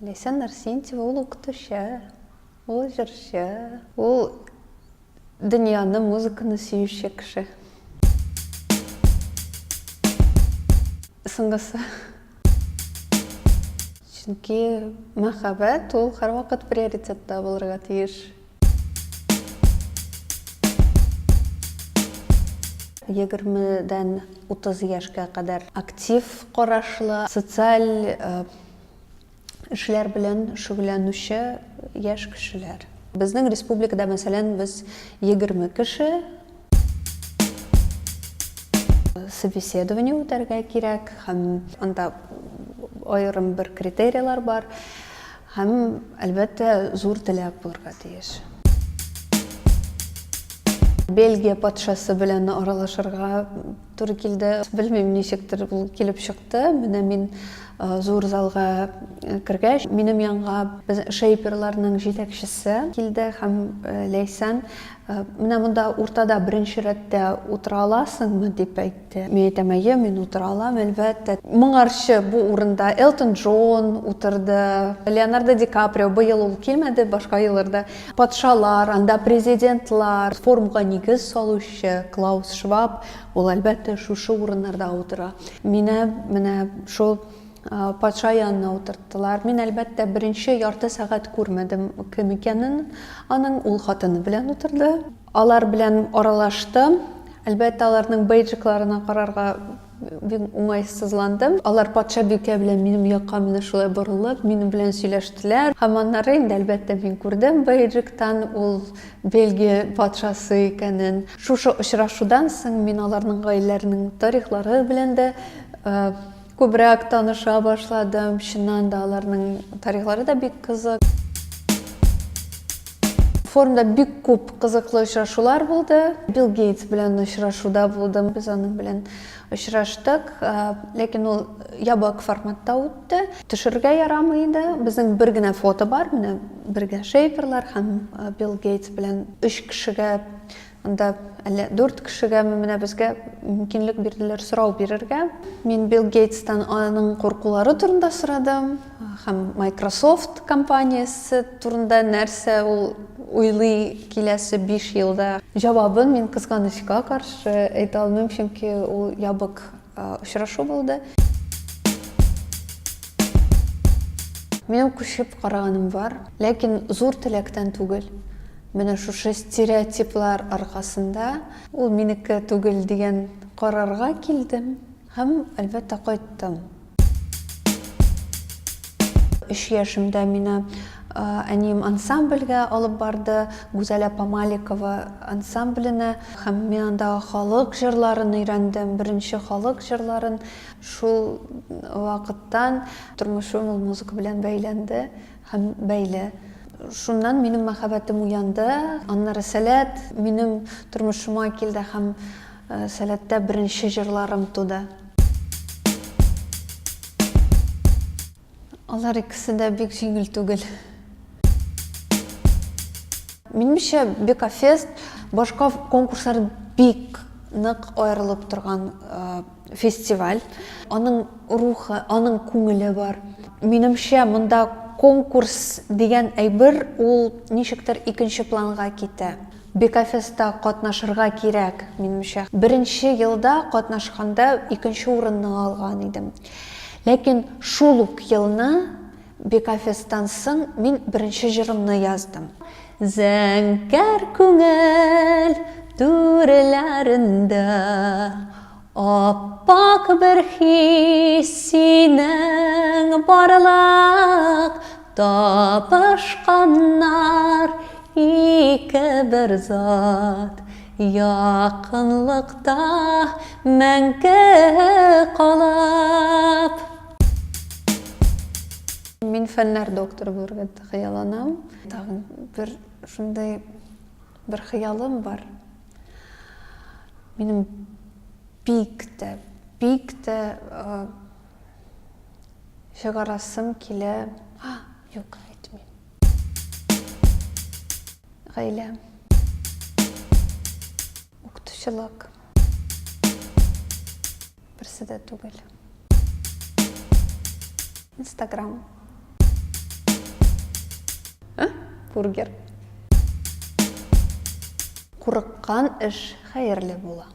Лейсан Нарсентьева ул укытучы, ул жырчы, ул дөньяны, музыканы сөюче кеше. Соңгысы. Чөнки мәхәббәт ул һәрвакыт приоритетта булырга тиеш. 20-дән 30 яшькә кадәр актив карашлы, социаль эшләр белән шөгыльләнүче яшь кешеләр. Безнең республикада, мәсәлән, без 20 кеше собеседование үтәргә кирәк, һәм анда аерым бер критерийлар бар, һәм әлбәттә зур теләк булырга тиеш. Бельгия патшасы белән аралашырга туры килде. Белмим, ничектер ул килеп чыкты. Менә мин зур залга кергәч, минем янга шейперларның җитәкчесе килде һәм Лейсан, менә монда уртада беренче рәттә утыра аласыңмы дип әйтте. Мин әйтәм, мин утыра алам, әлбәттә. Моңарчы бу урында Элтон Джон утырды, Леонардо Ди Каприо, быел ул килмәде, башка елларда. Патшалар, анда президентлар, форумга нигез салучы Клаус Шваб, ул әлбәттә шушы урыннарда утыра. Мине менә шул патша янына утырттылар. Мин әлбәттә беренче ярты сәгать күрмәдем кем икәнен. Аның ул хатыны белән утырды. Алар белән аралаштым. Әлбәттә аларның бейджикларына карарга бик уңайсызландым. Алар патша бикә белән минем якка менә шулай борылып, минем белән сөйләштеләр. Һәм аннары инде әлбәттә мин күрдем бейджиктан ул Бельгия патшасы икәнен. Шушы очрашудан соң мин аларның гаиләләренең тарихлары белән дә күбрәк таныша башладым. Чыннан да аларның тарихлары да бик кызык. Форумда бик күп кызыклы очрашулар булды. Билл Гейтс белән очрашуда булдым. Без аның белән очраштык, ләкин ул ябык форматта үтте. Төшергә ярамый иде. Безнең бер генә фото бар, менә бергә шейперлар һәм Билл Гейтс белән 3 кешегә, анда әле 4 кешегә менә безгә мөмкинлек бирделәр сорау бирергә. Мин Билл Гейтстан аның куркулары турында сорадым, һәм Microsoft компаниясе турында нәрсә ул уйлый киләсе 5 елда. Җавабын мин кызганычка каршы әйтә алмыйм, чөнки ул ябык очрашу булды. Минем күчеп караганым бар, ләкин зур теләктән түгел. Менә шушы стереотиплар аркасында ул минеке түгел дигән карарга килдем һәм әлбәттә кайттым. 3 яшемдә мине әнием ансамбльгә алып барды, Гүзәл апа Маликова ансамбленә, һәм мин анда халык җырларын өйрәндем, беренче халык җырларын. Шул вакыттан тормышым ул музыка белән бәйләнде һәм бәйле. Шуннан минем мәхәббәтем уянды. Аннары сәләт минем тормышыма килде һәм сәләттә беренче җырларым туды. Алар икесе дә бик җиңел түгел. Минемчә, Бекафест башка конкурслар бик нык аерылып торган фестиваль. Аның рухы, аның күңеле бар. Минемчә, монда конкурс дигән әйбер ул ничектер икенче планга китә. Бекафестта катнашырга кирәк, минемчә. Беренче елда катнашканда икенче урынны алган идем. Ләкин шул ук елны Бекафесттан соң мин беренче җырымны яздым. Зәңкәр күңел түреләрендә аппак бер хис синең барлык, табышканнар ике бер зат, якынлыкта мәңге калып. Мин фәннәр докторы булырга хыялланам. Тагын бер шундай бер хыялым бар. Минем бик тә чыгарасым килә. Юк, әйтмим. Гаилә. Укытучылык. Берсе дә түгел. Instagram. бургер. Курыккан эш хәерле була.